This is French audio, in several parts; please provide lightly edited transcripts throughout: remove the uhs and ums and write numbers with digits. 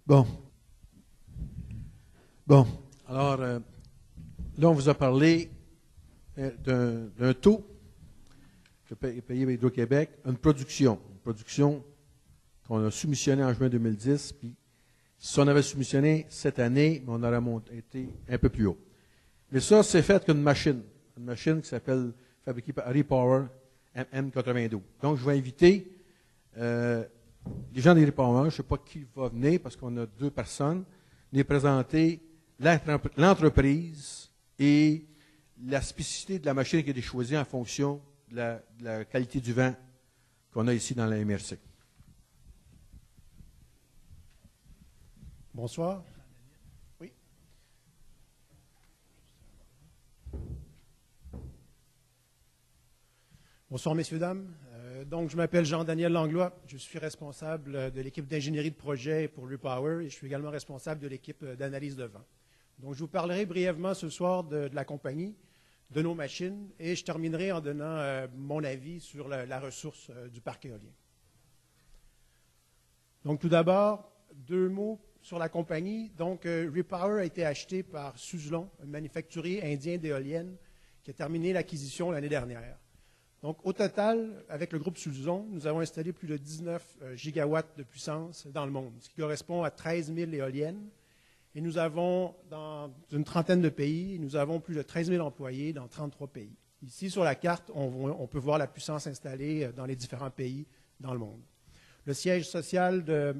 Bon. Bon. Alors, là, on vous a parlé d'un taux que payé par Hydro-Québec, une production qu'on a soumissionnée en juin 2010, puis si on avait soumissionné cette année, on aurait été un peu plus haut. Mais ça, c'est fait qu'une machine qui s'appelle, fabriquée par Repower MM92. Donc, je vais inviter les gens des Repower, je ne sais pas qui va venir, parce qu'on a 2 personnes, les présenter l'entreprise et la spécificité de la machine qui a été choisie en fonction de la qualité du vent qu'on a ici dans la MRC. Bonsoir. Oui. Bonsoir, messieurs, dames. Donc, je m'appelle Jean-Daniel Langlois. Je suis responsable de l'équipe d'ingénierie de projet pour Repower et je suis également responsable de l'équipe d'analyse de vent. Donc, je vous parlerai brièvement ce soir de la compagnie, de nos machines et je terminerai en donnant mon avis sur la ressource du parc éolien. Donc, tout d'abord, 2 mots sur la compagnie. Donc, Repower a été acheté par Suzlon, un manufacturier indien d'éoliennes qui a terminé l'acquisition l'année dernière. Donc, au total, avec le groupe Suzlon, nous avons installé plus de 19 gigawatts de puissance dans le monde, ce qui correspond à 13 000 éoliennes. Et nous avons, dans une trentaine de pays, nous avons plus de 13 000 employés dans 33 pays. Ici, sur la carte, on peut voir la puissance installée dans les différents pays dans le monde. Le siège social de...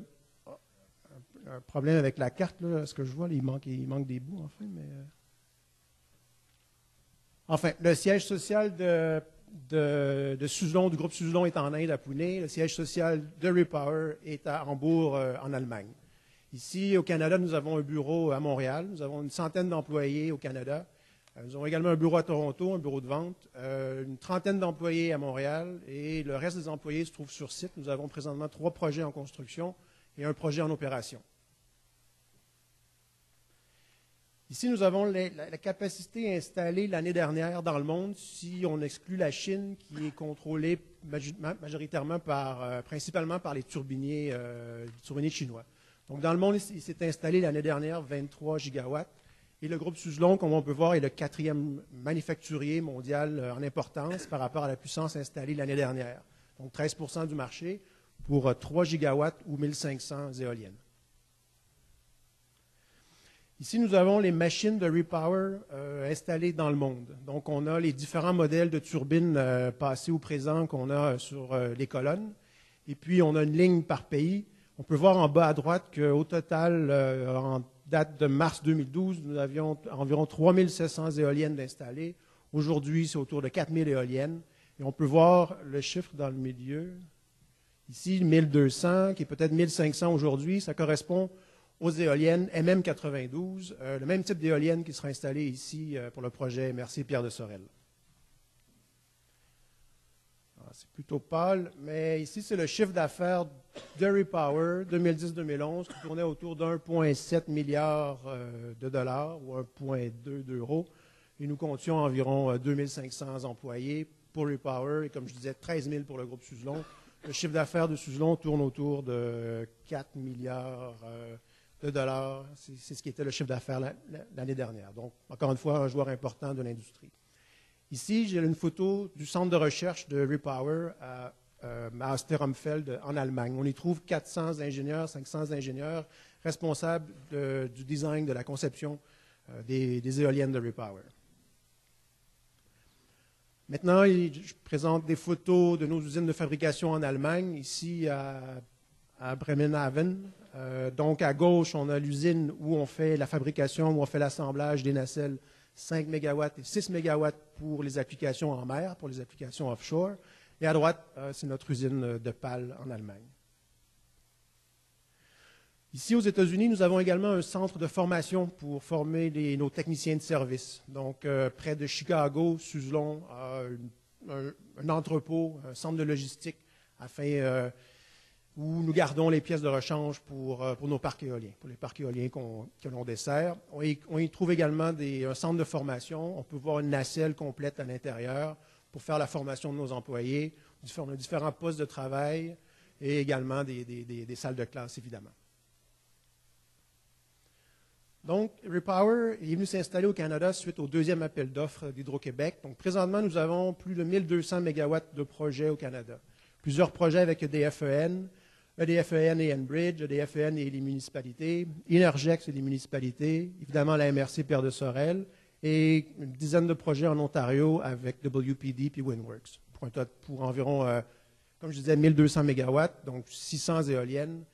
Un problème avec la carte, là, ce que je vois, là, il manque des bouts, enfin, mais... Enfin, le siège social de Suzlon, du groupe Suzlon est en Inde, à Pune. Le siège social de Repower est à Hambourg, en Allemagne. Ici, au Canada, nous avons un bureau à Montréal. Nous avons une centaine d'employés au Canada. Nous avons également un bureau à Toronto, un bureau de vente, une trentaine d'employés à Montréal et le reste des employés se trouvent sur site. Nous avons présentement 3 projets en construction et un projet en opération. Ici, nous avons la capacité installée l'année dernière dans le monde, si on exclut la Chine, qui est contrôlée majoritairement principalement par les turbiniers chinois. Donc, dans le monde, il s'est installé l'année dernière 23 gigawatts. Et le groupe Suzlon, comme on peut voir, est le 4e manufacturier mondial en importance par rapport à la puissance installée l'année dernière. Donc, 13% du marché pour 3 gigawatts ou 1500 éoliennes. Ici, nous avons les machines de Repower installées dans le monde. Donc, on a les différents modèles de turbines passées ou présents qu'on a sur les colonnes. Et puis, on a une ligne par pays. On peut voir en bas à droite qu'au total, en date de mars 2012, nous avions environ 3700 éoliennes installées. Aujourd'hui, c'est autour de 4000 éoliennes. Et on peut voir le chiffre dans le milieu. Ici, 1200, qui est peut-être 1500 aujourd'hui. Ça correspond aux éoliennes MM92, le même type d'éolienne qui sera installée ici pour le projet MRC Pierre de Sorel. C'est plutôt pâle, mais ici, c'est le chiffre d'affaires de Repower 2010-2011 qui tournait autour d'1,7 milliard de dollars ou 1,2 d'euros. Et nous comptions environ 2500 employés pour Repower et, comme je disais, 13 000 pour le groupe Suzlon. Le chiffre d'affaires de Suzlon tourne autour de 4 milliards de dollars. C'est ce qui était le chiffre d'affaires l'année dernière. Donc, encore une fois, un joueur important de l'industrie. Ici, j'ai une photo du centre de recherche de Repower à Osterumfeld en Allemagne. On y trouve 400 ingénieurs, 500 ingénieurs responsables du design, de la conception des éoliennes de Repower. Maintenant, je présente des photos de nos usines de fabrication en Allemagne, ici à Bremenhaven. Donc, à gauche, on a l'usine où on fait la fabrication, où on fait l'assemblage des nacelles 5 MW et 6 MW pour les applications en mer, pour les applications offshore. Et à droite, c'est notre usine de pales en Allemagne. Ici, aux États-Unis, nous avons également un centre de formation pour former nos techniciens de service. Donc, près de Chicago, Suzlon a un entrepôt, un centre de logistique où nous gardons les pièces de rechange pour nos parcs éoliens, pour les parcs éoliens que l'on dessert. On y trouve également un centre de formation. On peut voir une nacelle complète à l'intérieur pour faire la formation de nos employés, différents postes de travail et également des salles de classe, évidemment. Donc, Repower est venu s'installer au Canada suite au deuxième appel d'offres d'Hydro-Québec. Donc, présentement, nous avons plus de 1200 MW de projets au Canada. Plusieurs projets avec EDF-EN et Enbridge, EDF-EN et les municipalités, Energex et les municipalités, évidemment la MRC Pierre de Sorel, et une dizaine de projets en Ontario avec WPD et Windworks, pour environ, comme je disais, 1200 MW, donc 600 éoliennes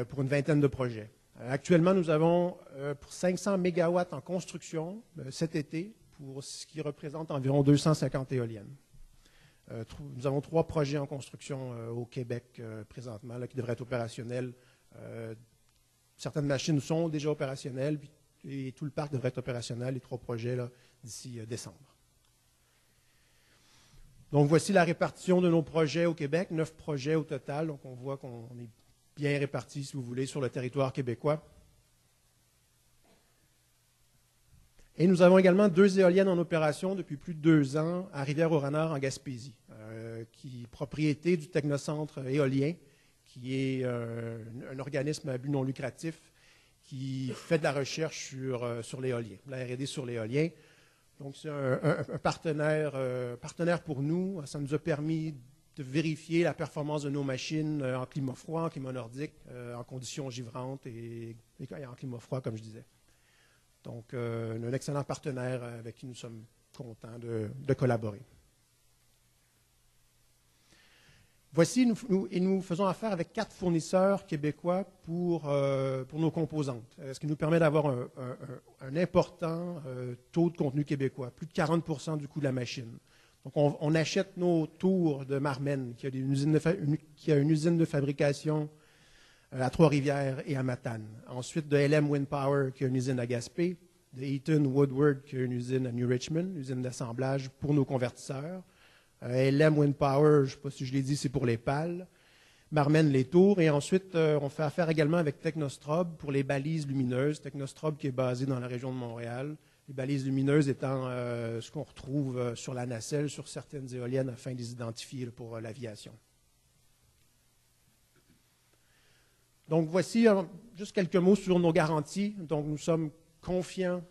pour une vingtaine de projets. Actuellement, nous avons pour 500 MW en construction cet été, pour ce qui représente environ 250 éoliennes. Nous avons 3 projets en construction au Québec présentement là, qui devraient être opérationnels. Certaines machines sont déjà opérationnelles et tout le parc devrait être opérationnel, les 3 projets d'ici décembre. Donc, voici la répartition de nos projets au Québec, 9 projets au total. Donc, on voit qu'on est bien répartis, si vous voulez, sur le territoire québécois. Et nous avons également 2 éoliennes en opération depuis plus de 2 ans à Rivière-au-Renard, en Gaspésie, qui est propriété du Technocentre éolien, qui est un organisme à but non lucratif qui fait de la recherche sur l'éolien, la R&D sur l'éolien. Donc, c'est un partenaire pour nous. Ça nous a permis de vérifier la performance de nos machines en climat froid, en climat nordique, en conditions givrantes et en climat froid, comme je disais. Donc, un excellent partenaire avec qui nous sommes contents de collaborer. Voici, nous faisons affaire avec 4 fournisseurs québécois pour nos composantes, ce qui nous permet d'avoir un important taux de contenu québécois, plus de 40% du coût de la machine. Donc, on achète nos tours de Marmen, qui a une usine de fabrication à Trois-Rivières et à Matane. Ensuite, de LM Wind Power, qui a une usine à Gaspé, de Eaton Woodward, qui a une usine à New Richmond, une usine d'assemblage pour nos convertisseurs. LM Wind Power, je ne sais pas si je l'ai dit, c'est pour les pales. Marmen, les tours. Et ensuite, on fait affaire également avec Technostrobe pour les balises lumineuses. Technostrobe qui est basé dans la région de Montréal. Les balises lumineuses étant ce qu'on retrouve sur la nacelle, sur certaines éoliennes, afin de les identifier pour l'aviation. Donc, voici juste quelques mots sur nos garanties. Donc, nous sommes confiants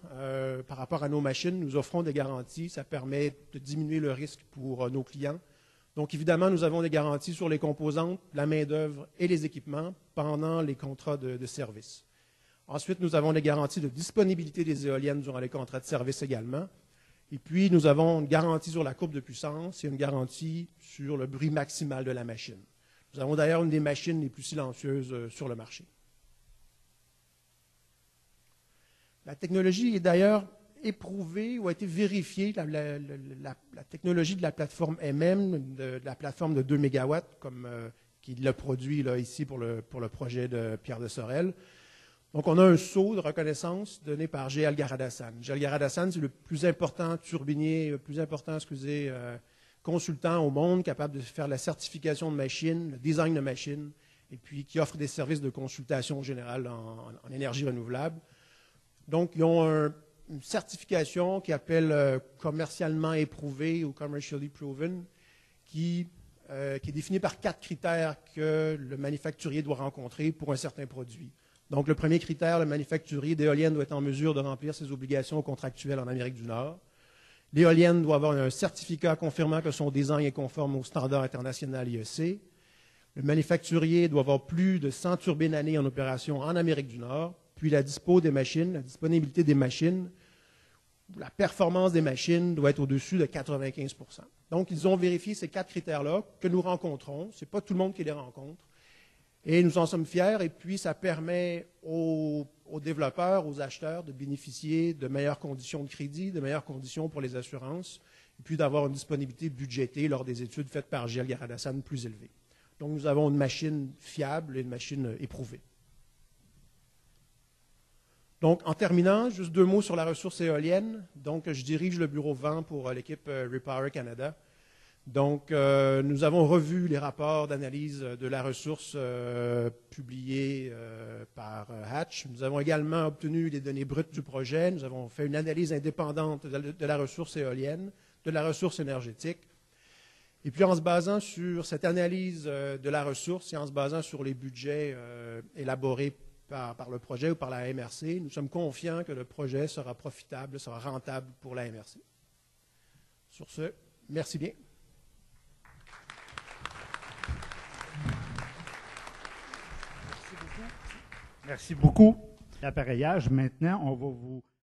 par rapport à nos machines. Nous offrons des garanties. Ça permet de diminuer le risque pour nos clients. Donc, évidemment, nous avons des garanties sur les composantes, la main-d'œuvre et les équipements pendant les contrats de service. Ensuite, nous avons des garanties de disponibilité des éoliennes durant les contrats de service également. Et puis, nous avons une garantie sur la courbe de puissance et une garantie sur le bruit maximal de la machine. Nous avons d'ailleurs une des machines les plus silencieuses sur le marché. La technologie est d'ailleurs éprouvée ou a été vérifiée, la technologie de la plateforme MM, de la plateforme de 2 MW, qui l'a produit là, ici pour le projet de Pierre de Sorel. Donc, on a un sceau de reconnaissance donné par GL Garadassan. GL Garadassan, c'est le plus important turbinier, consultant au monde, capable de faire la certification de machines, le design de machines, et puis qui offre des services de consultation générale en énergie renouvelable. Donc, ils ont une certification qui appelle commercialement éprouvé ou commercially proven, qui est définie par 4 critères que le manufacturier doit rencontrer pour un certain produit. Donc, le premier critère, le manufacturier d'éoliennes doit être en mesure de remplir ses obligations contractuelles en Amérique du Nord. L'éolienne doit avoir un certificat confirmant que son design est conforme au standard international IEC. Le manufacturier doit avoir plus de 100 turbines années en opération en Amérique du Nord. Puis la disponibilité des machines, la performance des machines doit être au-dessus de 95 %. Donc, ils ont vérifié ces 4 critères-là que nous rencontrons. Ce n'est pas tout le monde qui les rencontre. Et nous en sommes fiers. Et puis, ça permet aux développeurs, aux acheteurs de bénéficier de meilleures conditions de crédit, de meilleures conditions pour les assurances, et puis d'avoir une disponibilité budgétée lors des études faites par GL Garadassan plus élevée. Donc, nous avons une machine fiable et une machine éprouvée. Donc, en terminant, juste 2 mots sur la ressource éolienne. Donc, je dirige le bureau vent pour l'équipe Repower Canada. Donc, nous avons revu les rapports d'analyse de la ressource publiés par Hatch. Nous avons également obtenu les données brutes du projet. Nous avons fait une analyse indépendante de la ressource éolienne, de la ressource énergétique. Et puis, en se basant sur cette analyse de la ressource et en se basant sur les budgets élaborés par le projet ou par la MRC. Nous sommes confiants que le projet sera profitable, sera rentable pour la MRC. Sur ce, merci bien. Merci beaucoup. L'appareillage, maintenant, on va vous